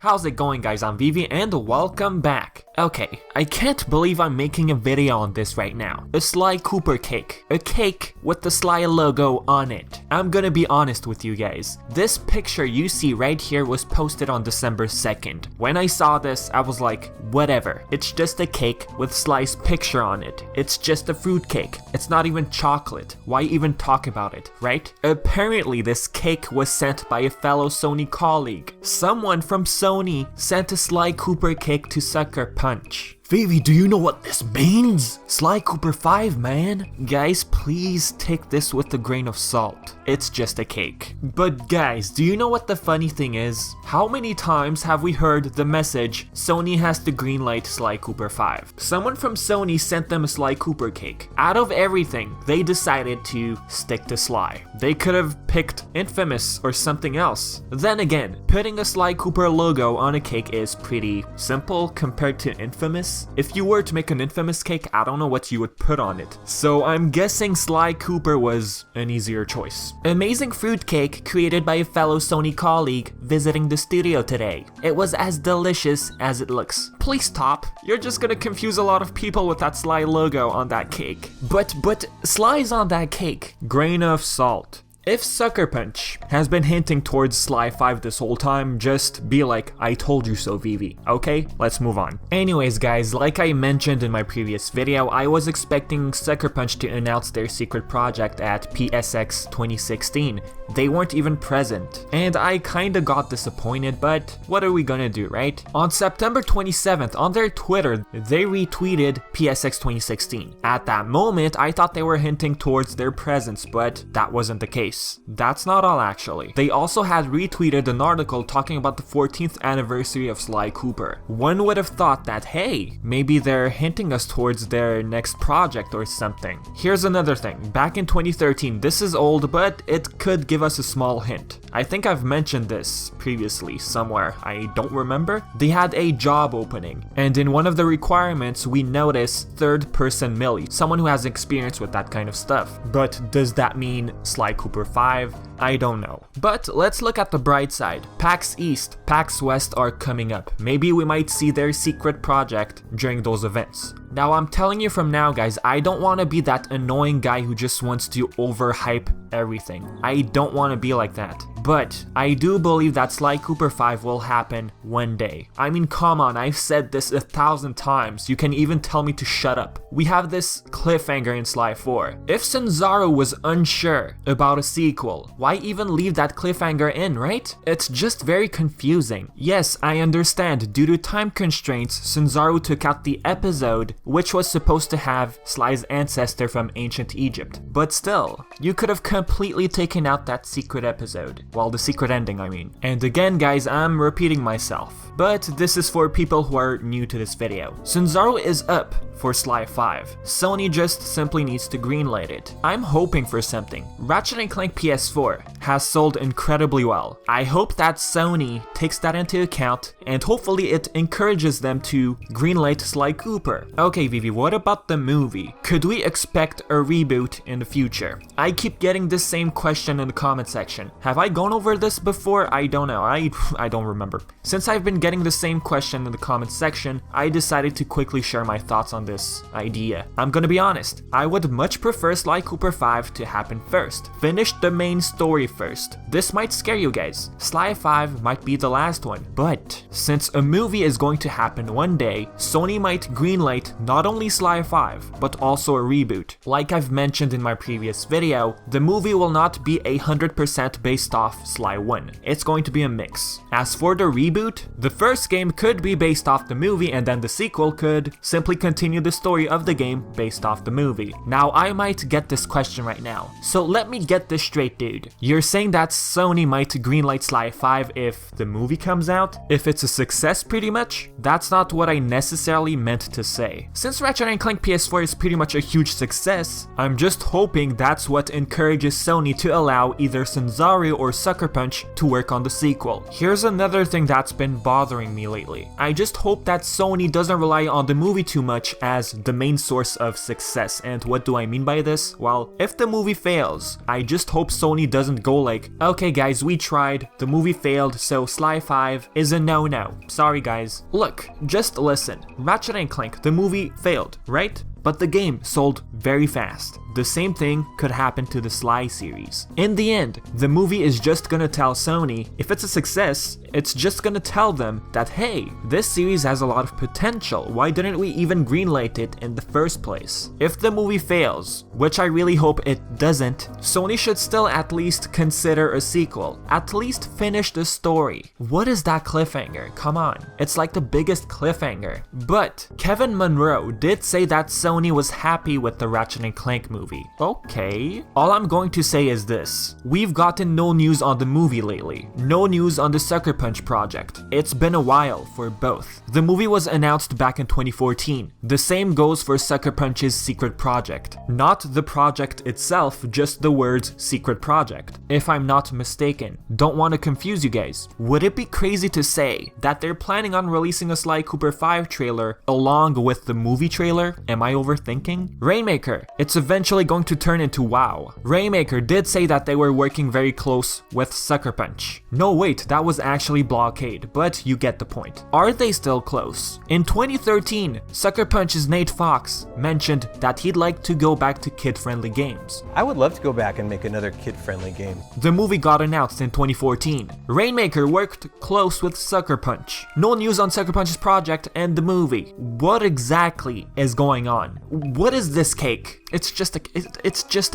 How's it going, guys? I'm Vivi and welcome back. Okay, I can't believe I'm making a video on this right now. A Sly Cooper cake. A cake with the Sly logo on it. I'm gonna be honest with you guys. This picture you see right here was posted on December 2nd. When I saw this, I was like, whatever. It's just a cake with Sly's picture on it. It's just a fruit cake. It's not even chocolate. Why even talk about it, right? Apparently, this cake was sent by a fellow Sony colleague. Someone from Sony sent a Sly Cooper cake to Sucker Punch. Vivi, do you know what this means? Sly Cooper 5, man. Guys, please take this with a grain of salt. It's just a cake. But guys, do you know what the funny thing is? How many times have we heard the message, Sony has to greenlight Sly Cooper 5? Someone from Sony sent them a Sly Cooper cake. Out of everything, they decided to stick to Sly. They could have picked Infamous or something else. Then again, putting a Sly Cooper logo on a cake is pretty simple compared to Infamous. If you were to make an Infamous cake, I don't know what you would put on it. So I'm guessing Sly Cooper was an easier choice. Amazing fruit cake created by a fellow Sony colleague visiting the studio today. It was as delicious as it looks. Please stop. You're just gonna confuse a lot of people with that Sly logo on that cake. But Sly's on that cake. Grain of salt. If Sucker Punch has been hinting towards Sly 5 this whole time, just be like, I told you so, Vivi. Okay, let's move on. Anyways guys, like I mentioned in my previous video, I was expecting Sucker Punch to announce their secret project at PSX 2016. They weren't even present. And I kinda got disappointed, but what are we gonna do, right? On September 27th, on their Twitter, they retweeted PSX 2016. At that moment, I thought they were hinting towards their presence, but that wasn't the case. That's not all actually. They also had retweeted an article talking about the 14th anniversary of Sly Cooper. One would have thought that, hey, maybe they're hinting us towards their next project or something. Here's another thing. Back in 2013, this is old, but it could give us a small hint. I think I've mentioned this previously somewhere, I don't remember. They had a job opening, and in one of the requirements, we notice third-person Millie, someone who has experience with that kind of stuff. But does that mean Sly Cooper 5? I don't know. But let's look at the bright side. PAX East, PAX West are coming up. Maybe we might see their secret project during those events. Now I'm telling you from now guys, I don't want to be that annoying guy who just wants to overhype everything. I don't want to be like that. But I do believe that Sly Cooper 5 will happen one day. I mean, come on, I've said this 1,000 times. You can even tell me to shut up. We have this cliffhanger in Sly 4. If Sanzaru was unsure about a sequel, why even leave that cliffhanger in, right? It's just very confusing. Yes, I understand, due to time constraints, Sanzaru took out the episode which was supposed to have Sly's ancestor from ancient Egypt. But still, you could have completely taken out that secret episode. Well, the secret ending, I mean. And again guys, I'm repeating myself, but this is for people who are new to this video. Sanzaru is up for Sly 5. Sony just simply needs to greenlight it. I'm hoping for something. Ratchet & Clank PS4 has sold incredibly well. I hope that Sony takes that into account and hopefully it encourages them to greenlight Sly Cooper. Okay Vivi, what about the movie? Could we expect a reboot in the future? I keep getting this same question in the comment section. Have I gone over this before? I don't know. I don't remember. Since I've been getting the same question in the comment section, I decided to quickly share my thoughts on this idea. I'm gonna be honest, I would much prefer Sly Cooper 5 to happen first. Finish the main story first. This might scare you guys. Sly 5 might be the last one, but since a movie is going to happen one day, Sony might greenlight not only Sly 5, but also a reboot. Like I've mentioned in my previous video, the movie will not be 100% based off Sly 1. It's going to be a mix. As for the reboot, the first game could be based off the movie and then the sequel could simply continue the story of the game based off the movie. Now I might get this question right now, so let me get this straight, dude. You're saying that Sony might greenlight Sly 5 if the movie comes out? If it's a success pretty much? That's not what I necessarily meant to say. Since Ratchet & Clank PS4 is pretty much a huge success, I'm just hoping that's what encourages Sony to allow either Sanzaru or Sucker Punch to work on the sequel. Here's another thing that's been bothering me lately. I just hope that Sony doesn't rely on the movie too much as the main source of success. And what do I mean by this? Well, if the movie fails, I just hope Sony doesn't go like, okay guys, we tried, the movie failed, so Sly 5 is a no-no. Sorry guys. Look, just listen. Ratchet & Clank, the movie failed, right? But the game sold very fast. The same thing could happen to the Sly series. In the end, the movie is just gonna tell Sony, if it's a success, it's just gonna tell them that hey, this series has a lot of potential, why didn't we even greenlight it in the first place? If the movie fails, which I really hope it doesn't, Sony should still at least consider a sequel. At least finish the story. What is that cliffhanger? Come on. It's like the biggest cliffhanger. But Kevin Monroe did say that Sony was happy with the Ratchet & Clank movie. Okay. All I'm going to say is this. We've gotten no news on the movie lately. No news on the Sucker Punch project. It's been a while for both. The movie was announced back in 2014. The same goes for Sucker Punch's secret project. Not the project itself, just the words secret project. If I'm not mistaken. Don't want to confuse you guys. Would it be crazy to say that they're planning on releasing a Sly Cooper 5 trailer along with the movie trailer? Am I overthinking? Rainmaker. It's eventually going to turn into WoW. Rainmaker did say that they were working very close with Sucker Punch. No wait, that was actually Blockade, but you get the point. Are they still close? In 2013, Sucker Punch's Nate Fox mentioned that he'd like to go back to kid-friendly games. I would love to go back and make another kid-friendly game. The movie got announced in 2014. Rainmaker worked close with Sucker Punch. No news on Sucker Punch's project and the movie. What exactly is going on? What is this cake? It's just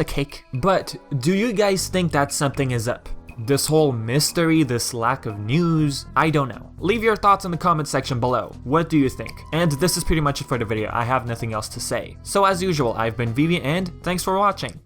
a cake. But do you guys think that something is up? This whole mystery, this lack of news, I don't know. Leave your thoughts in the comment section below. What do you think? And this is pretty much it for the video. I have nothing else to say. So as usual, I've been Vivi and thanks for watching.